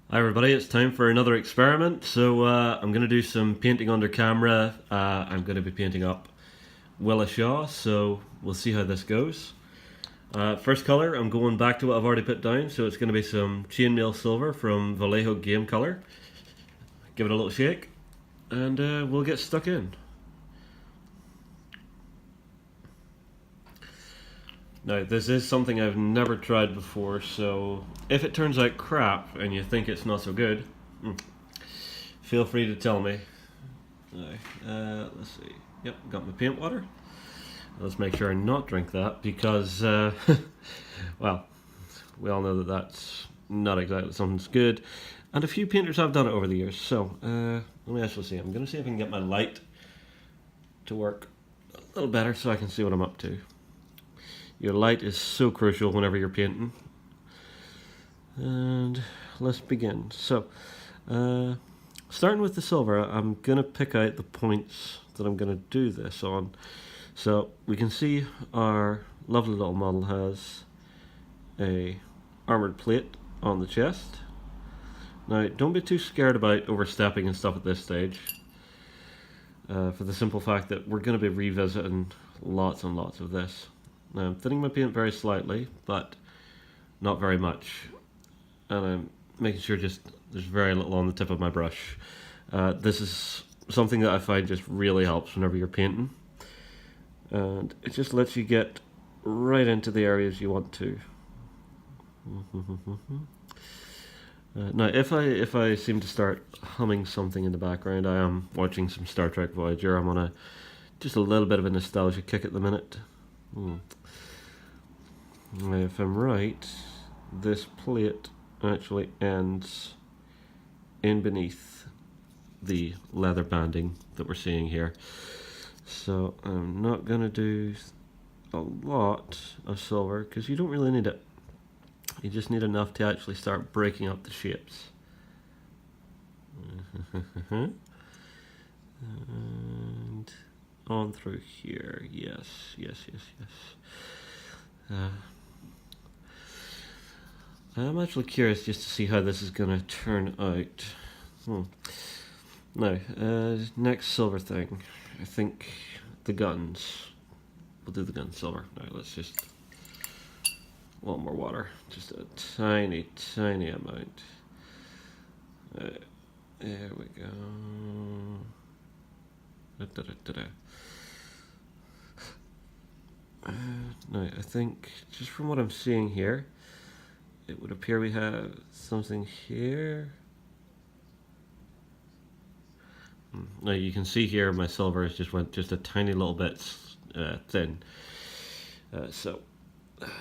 Hi everybody, it's time for another experiment. I'm going to do some painting under camera. I'm going to be painting up Willishaw, so we'll see how this goes. First colour, I'm going back to what I've already put down, so it's going to be some chainmail silver from Vallejo Game Colour. Give it a little shake, and we'll get stuck in. Now, this is something I've never tried before, so if it turns out crap and you think it's not so good, feel free to tell me. Let's see. Yep, got my paint water. Let's make sure I not drink that because, well, we all know that that's not exactly something that's good. And a few painters have done it over the years, so let me actually see. I'm going to see if I can get my light to work a little better so I can see what I'm up to. Your light is so crucial whenever you're painting. And let's begin. So, starting with the silver, I'm going to pick out the points that I'm going to do this on. So we can see our lovely little model has a armoured plate on the chest. Now, don't be too scared about overstepping and stuff at this stage. For the simple fact that we're going to be revisiting lots and lots of this. Now I'm thinning my paint very slightly, but not very much. And I'm making sure just there's very little on the tip of my brush. This is something that I find just really helps whenever you're painting. And it just lets you get right into the areas you want to. Now, if I seem to start humming something in the background, I am watching some Star Trek Voyager. I'm on just a little bit of a nostalgia kick at the minute. If I'm right, this plate actually ends in beneath the leather banding that we're seeing here. So I'm not going to do a lot of silver because you don't really need it. You just need enough to actually start breaking up the shapes. And on through here. Yes. I'm actually curious just to see how this is going to turn out. Now, next silver thing. I think the guns. We'll do the gun silver. Now let's just... a little more water. Just a tiny amount. There we go. Now, I think, just from what I'm seeing here, it would appear we have something here. Now you can see here my silver has just went just a tiny little bit thin. So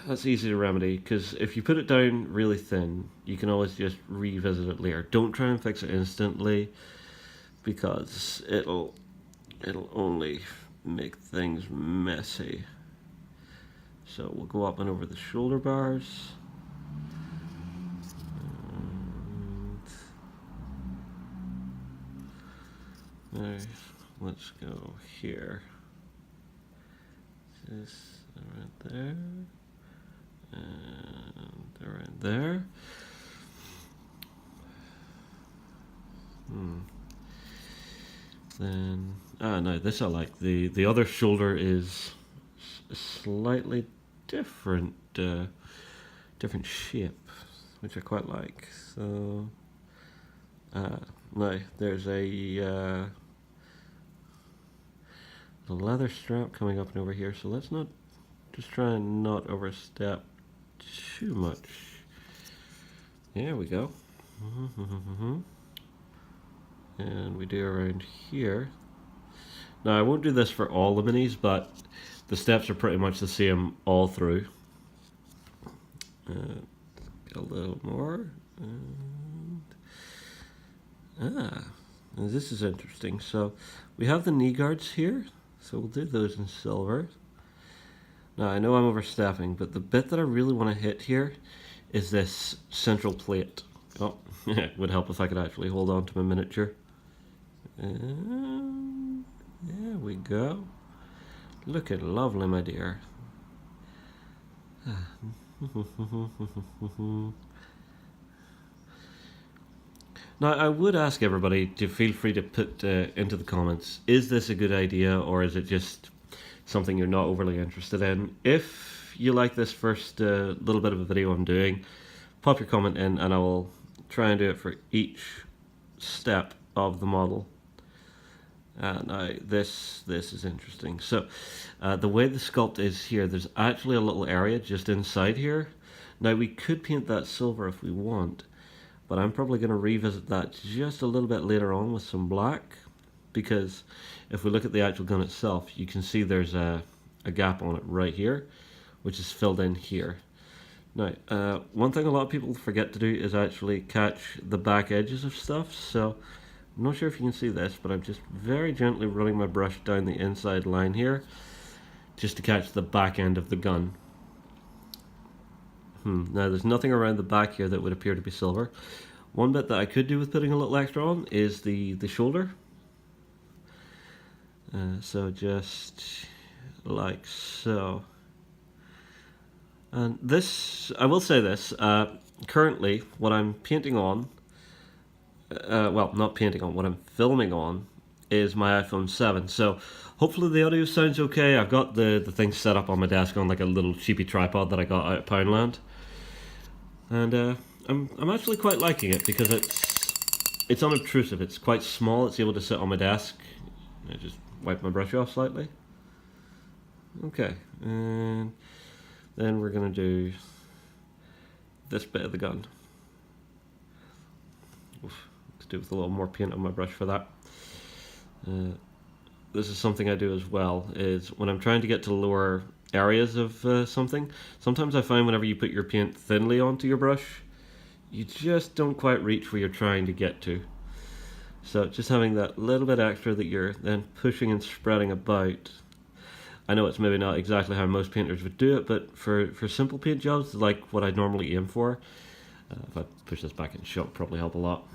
that's easy to remedy, because if you put it down really thin, you can always just revisit it later. Don't try and fix it instantly, because it'll only make things messy. So we'll go up and over the shoulder bars. Now, let's go here. This right there. And right there. Then, no, this I like. The other shoulder is slightly different, different shape, which I quite like. So, no, there's a leather strap coming up and over here. So let's not just try and not overstep too much. There we go. And we do around here. Now I won't do this for all the minis, but the steps are pretty much the same all through. A little more. And this is interesting. So we have the knee guards here, so we'll do those in silver. Now I know I'm overstepping, but the bit that I really want to hit here is this central plate. Oh, it would help if I could actually hold on to my miniature. And there we go. Looking lovely, my dear. Now, I would ask everybody to feel free to put into the comments, is this a good idea or is it just something you're not overly interested in? If you like this first little bit of a video I'm doing, pop your comment in and I will try and do it for each step of the model. Now this is interesting. So the way the sculpt is here, there's actually a little area just inside here. Now we could paint that silver if we want, but I'm probably going to revisit that just a little bit later on with some black, because if we look at the actual gun itself, you can see there's a gap on it right here, which is filled in here. Now, one thing a lot of people forget to do is actually catch the back edges of stuff, so I'm not sure if you can see this, but I'm just very gently running my brush down the inside line here, just to catch the back end of the gun. Now there's nothing around the back here that would appear to be silver. One bit that I could do with putting a little extra on is the shoulder. So just like so. And this, I will say this, currently what I'm painting on, well, not painting on, what I'm filming on is my iPhone 7. So hopefully the audio sounds okay. I've got the thing set up on my desk on like a little cheapy tripod that I got out of Poundland. And I'm actually quite liking it because it's unobtrusive. It's quite small. It's able to sit on my desk. I just wipe my brush off slightly. Okay, and then we're gonna do this bit of the gun. Oof, let's do with a little more paint on my brush for that. This is something I do as well, is when I'm trying to get to lower areas of something, sometimes I find whenever you put your paint thinly onto your brush, you just don't quite reach where you're trying to get to. So just having that little bit extra that you're then pushing and spreading about. I know it's maybe not exactly how most painters would do it, but for simple paint jobs, like what I normally aim for, if I push this back in shot, it'll probably help a lot.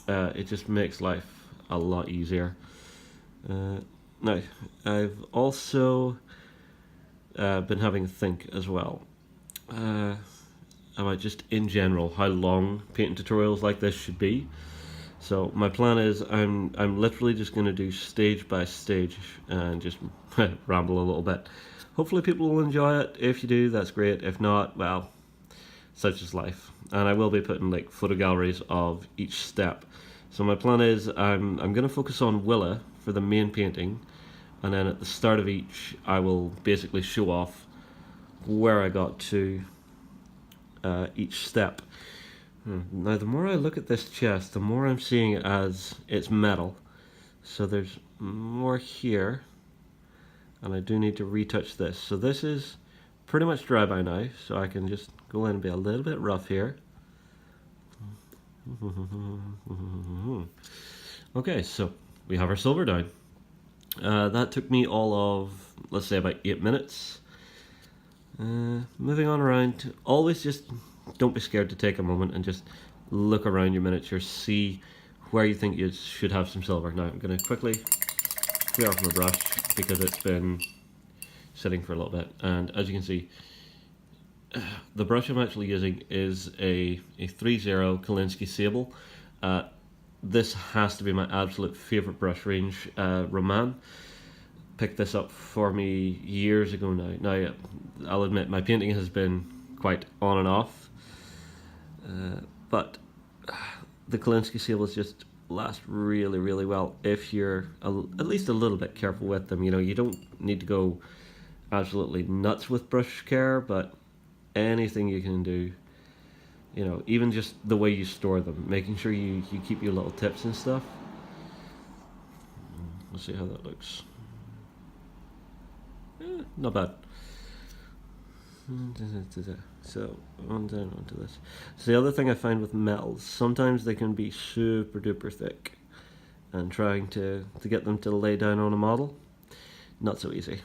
It just makes life a lot easier. Now, I've also been having a think as well about just in general how long painting tutorials like this should be. So my plan is I'm literally just going to do stage by stage and just ramble a little bit. Hopefully people will enjoy it. If you do, that's great. If not, well, such is life. And I will be putting like photo galleries of each step. So my plan is I'm going to focus on Willa for the main painting, and then at the start of each I will basically show off where I got to each step. Now the more I look at this chest, the more I'm seeing it as it's metal. So there's more here, and I do need to retouch this. So this is pretty much dry by now, so I can just go in and be a little bit rough here. Okay, so we have our silver down. That took me all of, let's say, about 8 minutes. Moving on around, always just don't be scared to take a moment and just look around your miniature, see where you think you should have some silver. Now I'm going to quickly clear off my brush because it's been sitting for a little bit, and as you can see, the brush I'm actually using is a 3-0 Kolinsky Sable. This has to be my absolute favourite brush range. Roman picked this up for me years ago now. Now, I'll admit my painting has been quite on and off, but the Kolinsky Sables just last really, really well if you're at least a little bit careful with them. You know, you don't need to go absolutely nuts with brush care, but anything you can do, you know, even just the way you store them, making sure you keep your little tips and stuff. Let's see how that looks. Not bad. So on down onto this. So the other thing I find with metals, sometimes they can be super duper thick, and trying to get them to lay down on a model, not so easy.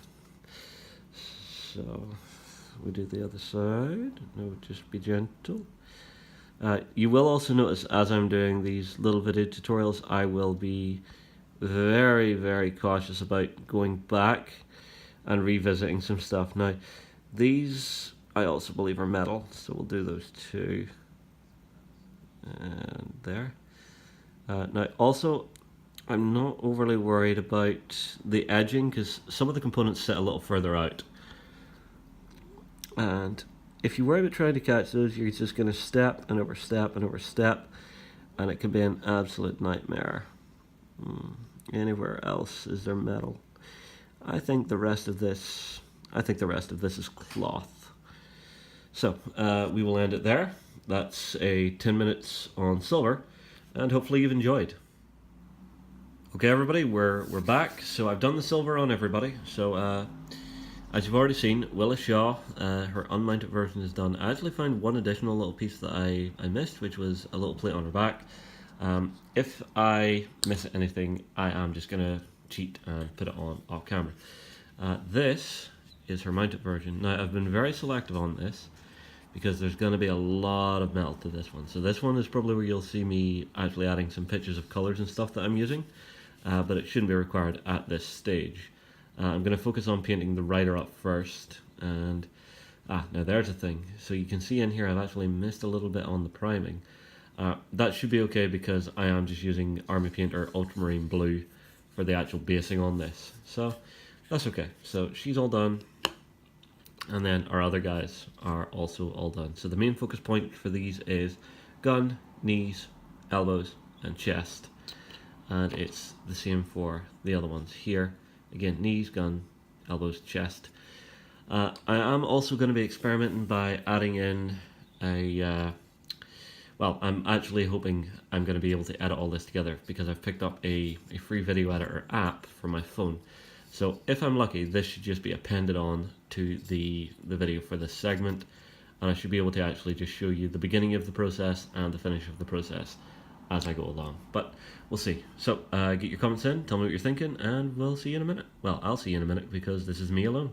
So we do the other side. No, just be gentle. You will also notice as I'm doing these little video tutorials, I will be very, very cautious about going back and revisiting some stuff. Now, these I also believe are metal, so we'll do those two. And there. Now also, I'm not overly worried about the edging because some of the components sit a little further out. And if you worry about trying to catch those, you're just going to step and overstep and overstep, and it can be an absolute nightmare. Anywhere else is there metal? I think the rest of this is cloth. So we will end it there. That's a 10 minutes on silver, and hopefully you've enjoyed. Okay, everybody, we're back. So I've done the silver on everybody. So as you've already seen, Willa Shaw, her unmounted version is done. I actually found one additional little piece that I missed, which was a little plate on her back. If I miss anything, I am just going to cheat and put it on off camera. This is her mounted version. Now, I've been very selective on this because there's going to be a lot of metal to this one. So this one is probably where you'll see me actually adding some pictures of colours and stuff that I'm using, but it shouldn't be required at this stage. I'm going to focus on painting the rider up first, and now there's a thing. So you can see in here I've actually missed a little bit on the priming. That should be okay because I am just using Army Painter Ultramarine Blue for the actual basing on this. So that's okay. So she's all done, and then our other guys are also all done. So the main focus point for these is gun, knees, elbows, and chest. And it's the same for the other ones here. Again, knees, gun, elbows, chest. I am also going to be experimenting by adding in a... well, I'm actually hoping I'm going to be able to edit all this together because I've picked up a free video editor app for my phone. So if I'm lucky, this should just be appended on to the video for this segment, and I should be able to actually just show you the beginning of the process and the finish of the process as I go along. But we'll see. So get your comments in, tell me what you're thinking, and we'll see you in a minute. Well, I'll see you in a minute because this is me alone.